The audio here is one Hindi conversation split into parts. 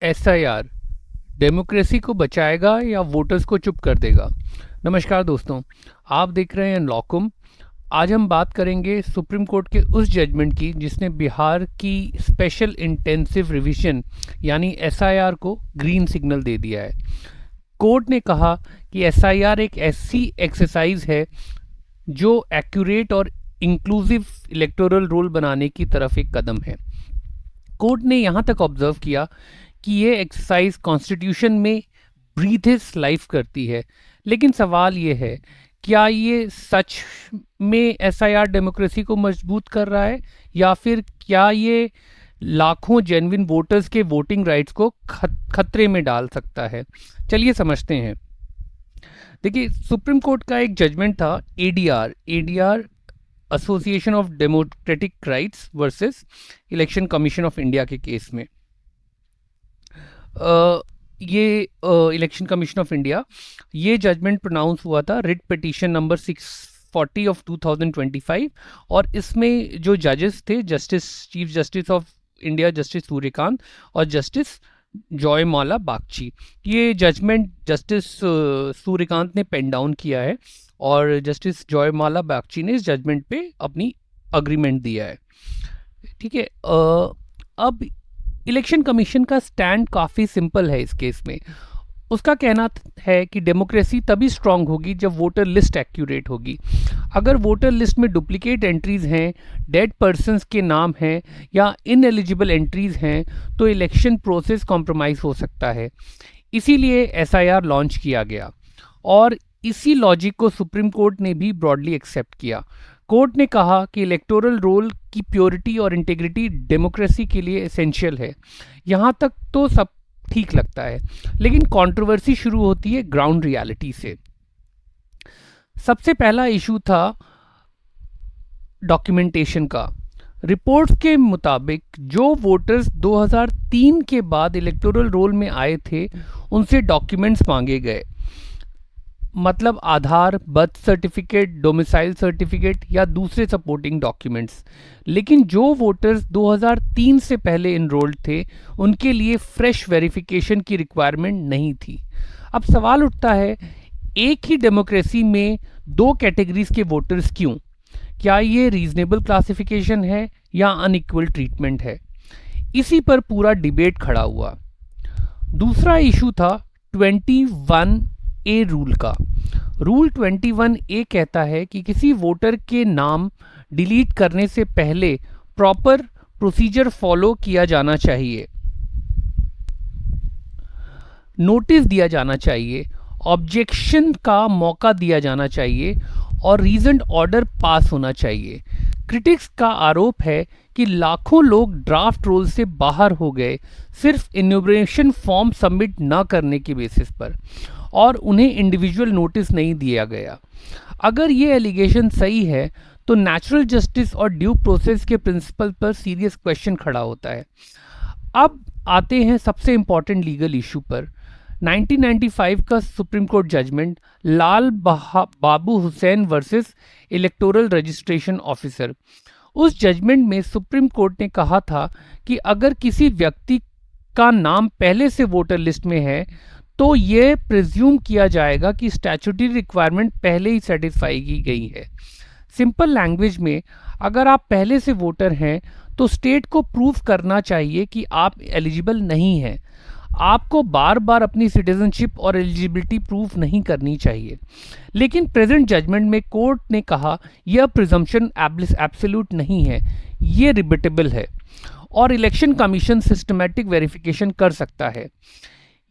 एसआईआर डेमोक्रेसी को बचाएगा या वोटर्स को चुप कर देगा। नमस्कार दोस्तों, आप देख रहे हैं लॉकुम। आज हम बात करेंगे सुप्रीम कोर्ट के उस जजमेंट की जिसने बिहार की स्पेशल इंटेंसिव रिवीजन यानी एसआईआर को ग्रीन सिग्नल दे दिया है। कोर्ट ने कहा कि एसआईआर एक ऐसी एक्सरसाइज है जो एक्यूरेट और इंक्लूसिव इलेक्टोरल रोल बनाने की तरफ एक कदम है। कोर्ट ने यहाँ तक ऑब्जर्व किया कि ये एक्सरसाइज कॉन्स्टिट्यूशन में ब्रीथ हिज लाइफ करती है, लेकिन सवाल ये है, क्या ये सच में एसआईआर डेमोक्रेसी को मजबूत कर रहा है या फिर क्या ये लाखों जेन्युइन वोटर्स के वोटिंग राइट्स को खतरे में डाल सकता है। चलिए समझते हैं। देखिए, सुप्रीम कोर्ट का एक जजमेंट था ADR association of democratic rights versus election commission of India के केस में। ये इलेक्शन कमीशन ऑफ इंडिया, ये जजमेंट प्रोनाउंस हुआ था रिट पिटीशन नंबर 640 ऑफ 2025, और इसमें जो जजेस थे chief justice of India justice Suryakant और जस्टिस जॉयमाला बागची। ये जजमेंट जस्टिस सूर्यकांत ने पेन डाउन किया है और जस्टिस जॉयमाला बागची ने इस जजमेंट पे अपनी अग्रीमेंट दिया है। ठीक है। अब इलेक्शन कमीशन का स्टैंड काफ़ी सिंपल है इस केस में। उसका कहना है कि डेमोक्रेसी तभी स्ट्रांग होगी जब वोटर लिस्ट एक्यूरेट होगी। अगर वोटर लिस्ट में डुप्लीकेट एंट्रीज हैं, डेड पर्सन्स के नाम हैं या इनएलिजिबल एंट्रीज हैं तो इलेक्शन प्रोसेस कॉम्प्रोमाइज़ हो सकता है। इसीलिए एसआईआर लॉन्च किया गया और इसी लॉजिक को सुप्रीम कोर्ट ने भी ब्रॉडली एक्सेप्ट किया। कोर्ट ने कहा कि इलेक्टोरल रोल की प्योरिटी और इंटीग्रिटी डेमोक्रेसी के लिए एसेंशियल है। यहाँ तक तो सब ठीक लगता है, लेकिन कंट्रोवर्सी शुरू होती है ग्राउंड रियलिटी से। सबसे पहला इशू था डॉक्यूमेंटेशन का। रिपोर्ट्स के मुताबिक जो वोटर्स 2003 के बाद इलेक्टोरल रोल में आए थे उनसे डॉक्यूमेंट्स मांगे गए, मतलब आधार, बर्थ सर्टिफिकेट, डोमिसाइल सर्टिफिकेट या दूसरे सपोर्टिंग डॉक्यूमेंट्स। लेकिन जो वोटर्स 2003 से पहले इनरोल्ड थे उनके लिए फ्रेश वेरिफिकेशन की रिक्वायरमेंट नहीं थी। अब सवाल उठता है, एक ही डेमोक्रेसी में दो कैटेगरीज के वोटर्स क्यों? क्या ये रीजनेबल क्लासिफिकेशन है या अनइक्वल ट्रीटमेंट है? इसी पर पूरा डिबेट खड़ा हुआ। दूसरा इशू था 21A रूल का। रूल 21A कहता है कि किसी वोटर के नाम डिलीट करने से पहले प्रॉपर प्रोसीजर फॉलो किया जाना चाहिए, नोटिस दिया जाना चाहिए, ऑब्जेक्शन का मौका दिया जाना चाहिए और रीजंड ऑर्डर पास होना चाहिए। क्रिटिक्स का आरोप है कि लाखों लोग ड्राफ्ट रोल से बाहर हो गए सिर्फ इन्यूमरेशन फॉर्म सबमिट न करने के बेसिस पर, और उन्हें इंडिविजुअल नोटिस नहीं दिया गया। अगर ये एलिगेशन सही है तो नेचुरल जस्टिस और ड्यू प्रोसेस के प्रिंसिपल पर सीरियस क्वेश्चन खड़ा होता है। अब आते हैं सबसे इंपॉर्टेंट लीगल इशू पर। 1995 का supreme court judgement Lal Babu Hussain versus electoral registration officer. उस जजमेंट में सुप्रीम कोर्ट ने कहा था कि अगर किसी व्यक्ति का नाम पहले से वोटर लिस्ट में है तो ये प्रिज्यूम किया जाएगा कि स्टैट्यूटरी रिक्वायरमेंट पहले ही सेटिस्फाई की गई है। सिंपल लैंग्वेज में, अगर आप पहले से वोटर हैं तो स्टेट को प्रूव करना चाहिए कि आप एलिजिबल नहीं हैं। आपको बार बार अपनी सिटीजनशिप और एलिजिबिलिटी प्रूफ नहीं करनी चाहिए। लेकिन प्रेजेंट जजमेंट में कोर्ट ने कहा यह प्रिजम्पशन एब्सोल्यूट नहीं है, ये रिबिटेबल है और इलेक्शन कमीशन सिस्टमैटिक वेरिफिकेशन कर सकता है।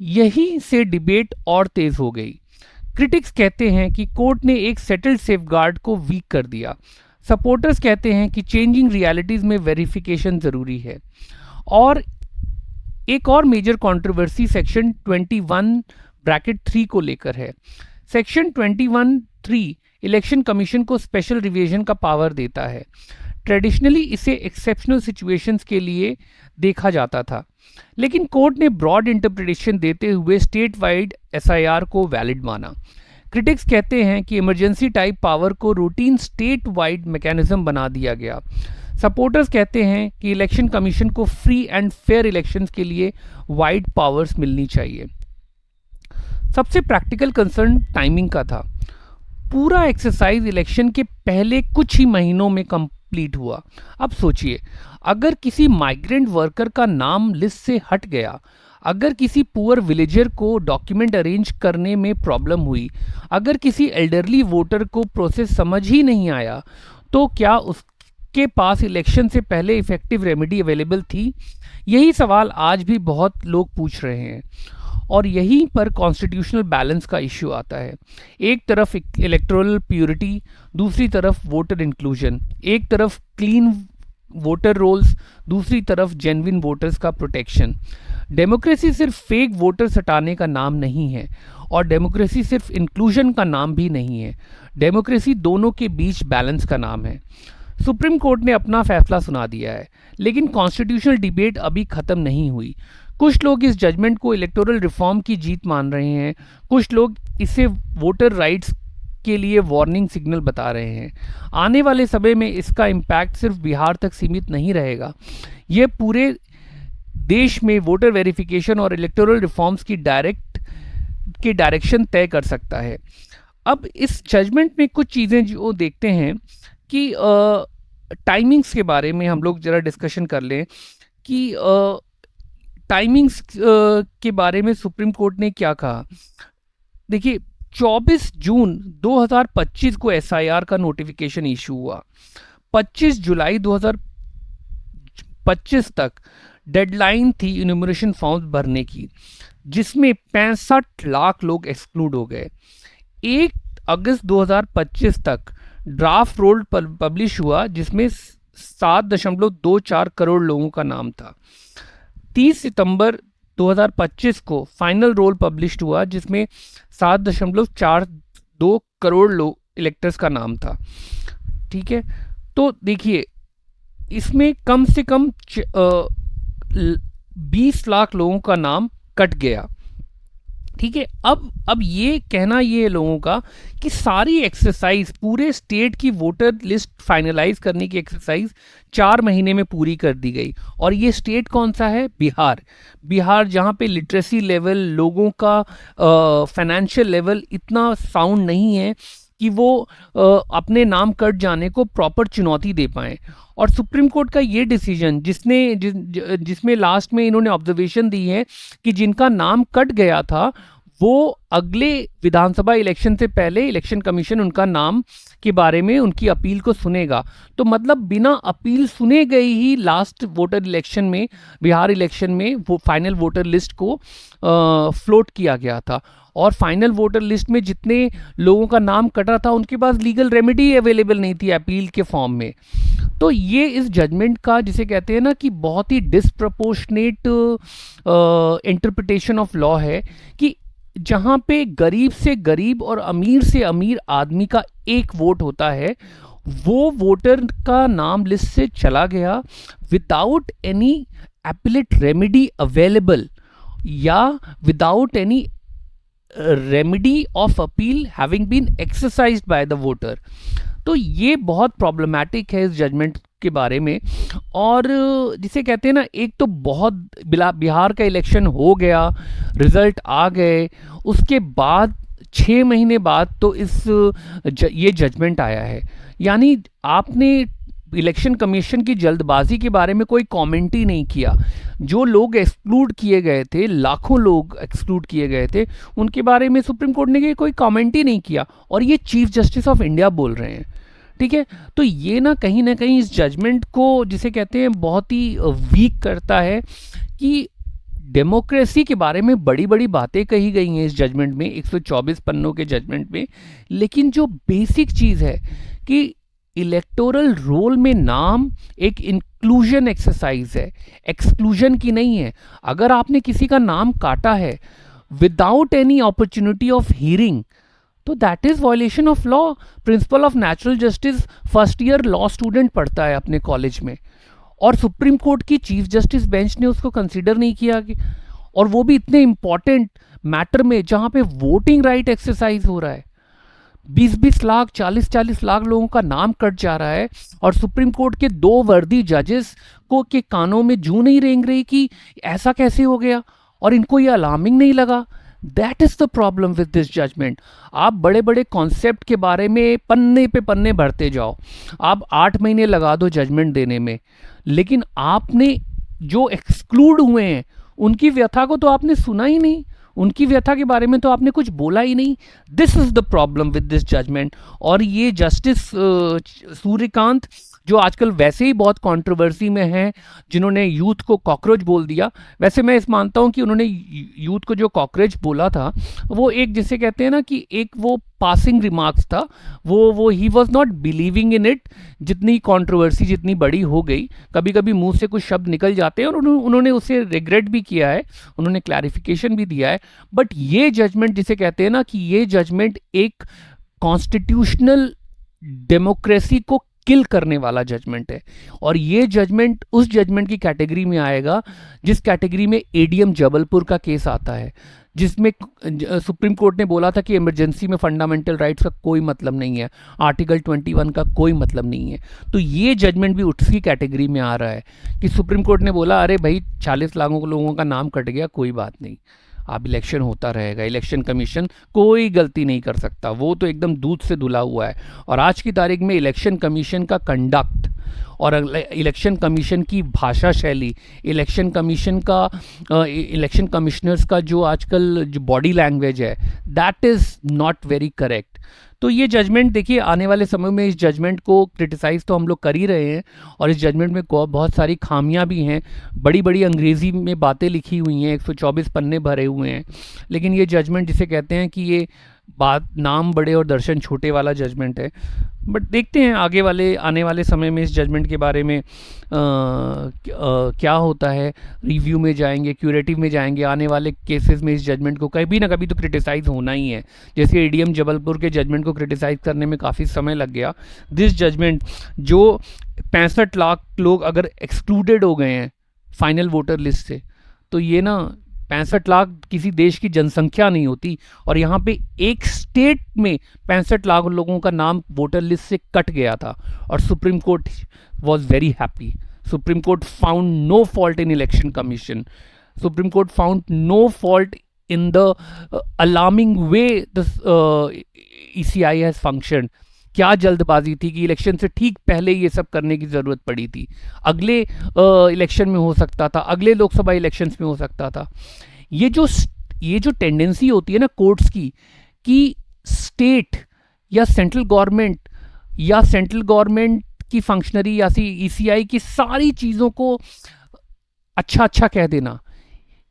यही से डिबेट और तेज हो गई। क्रिटिक्स कहते हैं कि कोर्ट ने एक सेटल्ड सेफगार्ड को वीक कर दिया। सपोर्टर्स कहते हैं कि चेंजिंग रियलिटीज में वेरिफिकेशन जरूरी है। और एक और मेजर कंट्रोवर्सी सेक्शन 21(3) को लेकर है। सेक्शन 21(3) इलेक्शन कमीशन को स्पेशल रिवीजन का पावर देता है। ट्रेडिशनली इसे एक्सेप्शनल सिचुएशंस के लिए देखा जाता था, लेकिन कोर्ट ने ब्रॉड इंटरप्रिटेशन देते हुए स्टेट वाइड एसआईआर को वैलिड माना। क्रिटिक्स कहते हैं कि इमरजेंसी टाइप पावर को रूटीन स्टेट वाइड मैकेनिज्म बना दिया गया। सपोर्टर्स कहते हैं कि इलेक्शन कमीशन को फ्री एंड फेयर इलेक्शंस के लिए वाइड पावर्स मिलनी चाहिए। सबसे प्रैक्टिकल कंसर्न टाइमिंग का था। पूरा एक्सरसाइज इलेक्शन के पहले कुछ ही महीनों में कंप्लीट हुआ। अब सोचिए, अगर किसी माइग्रेंट वर्कर का नाम लिस्ट से हट गया, अगर किसी पुअर विलेजर को डॉक्यूमेंट अरेंज करने में प्रॉब्लम हुई, अगर किसी एल्डरली वोटर को प्रोसेस समझ ही नहीं आया, तो क्या उसके पास इलेक्शन से पहले इफेक्टिव रेमेडी अवेलेबल थी? यही सवाल आज भी बहुत लोग पूछ रहे हैं और यहीं पर कॉन्स्टिट्यूशनल बैलेंस का इश्यू आता है। एक तरफ इलेक्टोरल प्योरिटी, दूसरी तरफ वोटर इंक्लूजन, एक तरफ क्लीन वोटर रोल्स, दूसरी तरफ जेन्युइन वोटर्स का प्रोटेक्शन। डेमोक्रेसी सिर्फ फेक वोटर्स हटाने का नाम नहीं है और डेमोक्रेसी सिर्फ इंक्लूजन का नाम भी नहीं है। डेमोक्रेसी दोनों के बीच बैलेंस का नाम है। सुप्रीम कोर्ट ने अपना फैसला सुना दिया है, लेकिन कॉन्स्टिट्यूशनल डिबेट अभी खत्म नहीं हुई। कुछ लोग इस जजमेंट को इलेक्टोरल रिफॉर्म की जीत मान रहे हैं, कुछ लोग इसे वोटर राइट्स के लिए वार्निंग सिग्नल बता रहे हैं। आने वाले समय में इसका इम्पैक्ट सिर्फ बिहार तक सीमित नहीं रहेगा, ये पूरे देश में वोटर वेरिफिकेशन और इलेक्टोरल रिफॉर्म्स की डायरेक्शन तय कर सकता है। अब इस जजमेंट में कुछ चीज़ें जो देखते हैं कि टाइमिंग्स के बारे में हम लोग ज़रा डिस्कशन कर लें कि टाइमिंग्स के बारे में सुप्रीम कोर्ट ने क्या कहा। देखिए, 24 जून 2025 को एसआईआर का नोटिफिकेशन इशू हुआ। 25 जुलाई 2025 तक डेडलाइन थी इन्यूमरेशन फॉर्म्स भरने की, जिसमें 65 लाख लोग एक्सक्लूड हो गए। 1 अगस्त 2025 तक ड्राफ्ट रोल पब्लिश हुआ, जिसमें 7.24 करोड़ लोगों का नाम था। 30 सितंबर 2025 को फाइनल रोल पब्लिश्ड हुआ, जिसमें 7.42 करोड़ लोग इलेक्टर्स का नाम था। ठीक है, तो देखिए इसमें कम से कम 20 लाख लोगों का नाम कट गया। ठीक है, अब ये कहना ये है लोगों का कि सारी एक्सरसाइज, पूरे स्टेट की वोटर लिस्ट फाइनलाइज करने की एक्सरसाइज 4 महीने में पूरी कर दी गई। और ये स्टेट कौन सा है? बिहार, जहाँ पे लिटरेसी लेवल, लोगों का फाइनेंशियल लेवल इतना साउंड नहीं है कि वो अपने नाम कट जाने को प्रॉपर चुनौती दे पाएँ। और सुप्रीम कोर्ट का ये डिसीजन जिसमें लास्ट में इन्होंने ऑब्जर्वेशन दी है कि जिनका नाम कट गया था वो अगले विधानसभा इलेक्शन से पहले इलेक्शन कमीशन उनका नाम के बारे में उनकी अपील को सुनेगा। तो मतलब बिना अपील सुने गए ही लास्ट वोटर इलेक्शन में, बिहार इलेक्शन में, वो फाइनल वोटर लिस्ट को फ्लोट किया गया था। और फाइनल वोटर लिस्ट में जितने लोगों का नाम कटा था उनके पास लीगल रेमेडी अवेलेबल नहीं थी अपील के फॉर्म में। तो ये इस जजमेंट का, जिसे कहते हैं ना कि बहुत ही डिसप्रपोर्शनेट इंटरप्रिटेशन ऑफ लॉ है, कि जहाँ पे गरीब से गरीब और अमीर से अमीर आदमी का एक वोट होता है, वो वोटर का नाम लिस्ट से चला गया without any appellate remedy available या without any remedy of appeal having been exercised by the voter. तो ये बहुत प्रॉब्लमैटिक है इस जजमेंट के बारे में। और जिसे कहते हैं ना, एक तो बहुत बिहार का इलेक्शन हो गया, रिजल्ट आ गए, उसके बाद 6 महीने बाद तो ये जजमेंट आया है। यानी आपने इलेक्शन कमीशन की जल्दबाजी के बारे में कोई कमेंट ही नहीं किया। जो लोग एक्सक्लूड किए गए थे, लाखों लोग एक्सक्लूड किए गए थे, उनके बारे में सुप्रीम कोर्ट ने कोई कमेंट ही नहीं किया, और ये चीफ जस्टिस ऑफ इंडिया बोल रहे हैं। ठीक है, तो ये ना कहीं इस जजमेंट को, जिसे कहते हैं, बहुत ही वीक करता है कि डेमोक्रेसी के बारे में बड़ी बड़ी बातें कही गई हैं इस जजमेंट में, 124 पन्नों के जजमेंट में, लेकिन जो बेसिक चीज़ है कि इलेक्टोरल रोल में नाम एक इंक्लूजन एक्सरसाइज है, एक्सक्लूजन की नहीं है। अगर आपने किसी का नाम काटा है without any opportunity of hearing, तो that is violation of law. Principle of natural justice first year law student पढ़ता है अपने कॉलेज में, और सुप्रीम कोर्ट की चीफ जस्टिस बेंच ने उसको कंसीडर नहीं किया कि, और वो भी इतने इंपॉर्टेंट मैटर में जहां पे वोटिंग राइट एक्सरसाइज हो रहा है। 20-20 लाख 40-40 लाख लोगों का नाम कट जा रहा है और सुप्रीम कोर्ट के 2 वर्दी जजेस को के कानों में जूं नहीं रेंग रही कि ऐसा कैसे हो गया और इनको ये अलार्मिंग नहीं लगा। That is the problem with this judgement. आप बड़े बड़े कॉन्सेप्ट के बारे में पन्ने पे पन्ने भरते जाओ, आप 8 महीने लगा दो जजमेंट देने में, लेकिन आपने जो एक्सक्लूड हुए हैं उनकी व्यथा को तो आपने सुना ही नहीं, उनकी व्यथा के बारे में तो आपने कुछ बोला ही नहीं। This is the problem with this judgement. और ये जस्टिस सूर्यकांत जो आजकल वैसे ही बहुत कंट्रोवर्सी में हैं, जिन्होंने यूथ को कॉकरोच बोल दिया, वैसे मैं इस मानता हूं कि उन्होंने यूथ को जो कॉकरोच बोला था वो एक, जिसे कहते हैं ना कि एक वो पासिंग रिमार्क्स था, वो he was not believing in it. जितनी कंट्रोवर्सी जितनी बड़ी हो गई, कभी कभी मुंह से कुछ शब्द निकल जाते हैं और उन्होंने उसे रिग्रेट भी किया है, उन्होंने क्लैरिफिकेशन भी दिया है। बट ये जजमेंट जिसे कहते हैं ना कि ये जजमेंट एक कॉन्स्टिट्यूशनल डेमोक्रेसी को किल करने वाला जजमेंट है। और ये जजमेंट उस जजमेंट की कैटेगरी में आएगा जिस कैटेगरी में एडीएम जबलपुर का केस आता है, जिसमें सुप्रीम कोर्ट ने बोला था कि इमरजेंसी में फंडामेंटल राइट्स का कोई मतलब नहीं है, आर्टिकल 21 का कोई मतलब नहीं है। तो ये जजमेंट भी उसी कैटेगरी में आ रहा है कि सुप्रीम कोर्ट ने बोला अरे भाई 40 लाख लोगों का नाम कट गया, कोई बात नहीं, अब इलेक्शन होता रहेगा, इलेक्शन कमीशन कोई गलती नहीं कर सकता, वो तो एकदम दूध से धुला हुआ है। और आज की तारीख में इलेक्शन कमीशन का कंडक्ट और इलेक्शन कमीशन की भाषा शैली, इलेक्शन कमीशन का इलेक्शन कमिश्नर्स का जो आजकल जो बॉडी लैंग्वेज है, that is not very correct. तो ये जजमेंट देखिए, आने वाले समय में इस जजमेंट को क्रिटिसाइज़ तो हम लोग कर ही रहे हैं और इस जजमेंट में बहुत सारी खामियां भी हैं, बड़ी बड़ी अंग्रेज़ी में बातें लिखी हुई हैं, 124 पन्ने भरे हुए हैं। लेकिन ये जजमेंट जिसे कहते हैं कि ये बात नाम बड़े और दर्शन छोटे वाला जजमेंट है। बट देखते हैं आने वाले समय में इस जजमेंट के बारे में क्या होता है। रिव्यू में जाएंगे, क्यूरेटिव में जाएंगे, आने वाले केसेस में इस जजमेंट को कभी ना कभी तो क्रिटिसाइज़ होना ही है। जैसे एडीएम जबलपुर के जजमेंट को क्रिटिसाइज़ करने में काफ़ी समय लग गया, दिस जजमेंट जो 65 लाख लोग अगर एक्सक्लूडेड हो गए हैं फाइनल वोटर लिस्ट से, तो ये ना 65 लाख किसी देश की जनसंख्या नहीं होती। और यहाँ पे एक स्टेट में 65 लाख लोगों का नाम वोटर लिस्ट से कट गया था और supreme court was very happy. Supreme court found no fault in election commission, supreme court found no fault in the alarming way the ECI has function. क्या जल्दबाजी थी कि इलेक्शन से ठीक पहले ये सब करने की ज़रूरत पड़ी थी, अगले इलेक्शन में हो सकता था, अगले लोकसभा इलेक्शंस में हो सकता था। ये जो टेंडेंसी होती है ना कोर्ट्स की कि स्टेट या सेंट्रल गवर्नमेंट की फंक्शनरी या ईसीआई की सारी चीज़ों को अच्छा अच्छा कह देना,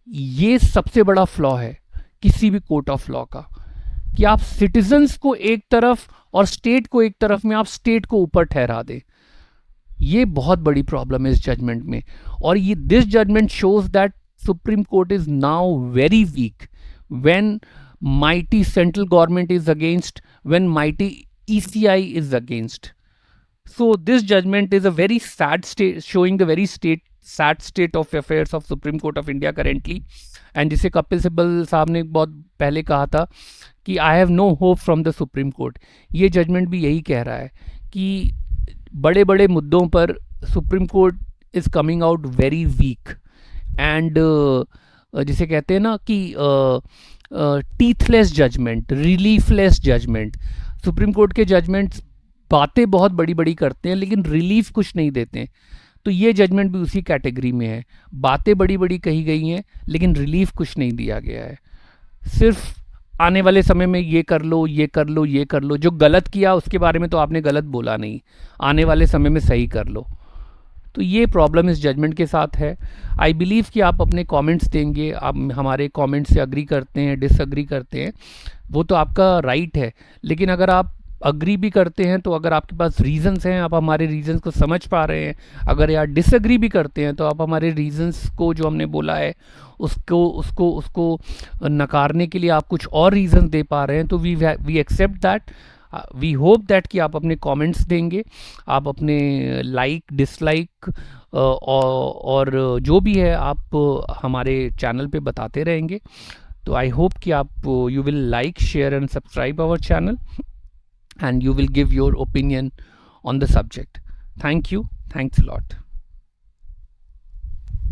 ये सबसे बड़ा फ्लॉ है किसी भी कोर्ट ऑफ लॉ का, कि आप सिटीजन्स को एक तरफ और स्टेट को एक तरफ में आप स्टेट को ऊपर ठहरा दें। ये बहुत बड़ी प्रॉब्लम है इस जजमेंट में। और ये this judgment shows that supreme court is now very weak when mighty central government is against, when mighty ECI is against. So this judgment is a very sad state, showing the very sad state of affairs of Supreme Court of India currently. And जिसे कपिल सिब्बल साहब ने बहुत पहले कहा था कि I have no hope from the Supreme Court, ये जजमेंट भी यही कह रहा है कि बड़े बड़े मुद्दों पर supreme court is coming out very weak and जिसे कहते हैं ना कि टीथलेस जजमेंट, रिलीफलेस जजमेंट। सुप्रीम कोर्ट के जजमेंट्स बातें बहुत बड़ी बड़ी करते हैं लेकिन रिलीफ कुछ नहीं देते हैं, तो ये जजमेंट भी उसी कैटेगरी में है। बातें बड़ी बड़ी कही गई हैं लेकिन रिलीफ कुछ नहीं दिया गया है, सिर्फ आने वाले समय में ये कर लो, ये कर लो, ये कर लो, जो गलत किया उसके बारे में तो आपने गलत बोला नहीं, आने वाले समय में सही कर लो। तो ये प्रॉब्लम इस जजमेंट के साथ है। आई बिलीव कि आप अपने कमेंट्स देंगे, आप हमारे कमेंट्स से अग्री करते हैं, डिसअग्री करते हैं, वो तो आपका राइट है। लेकिन अगर आप अग्री भी करते हैं तो अगर आपके पास रीजंस हैं, आप हमारे रीजंस को समझ पा रहे हैं, अगर यार डिसअग्री भी करते हैं तो आप हमारे रीजंस को जो हमने बोला है उसको नकारने के लिए आप कुछ और रीजंस दे पा रहे हैं, तो we accept that, we hope that कि आप अपने कमेंट्स देंगे, आप अपने लाइक डिसलाइक और जो भी है आप हमारे चैनल पे बताते रहेंगे। तो आई होप कि आप you will like, share and subscribe our channel. and you will give your opinion on the subject. Thank you. Thanks a lot.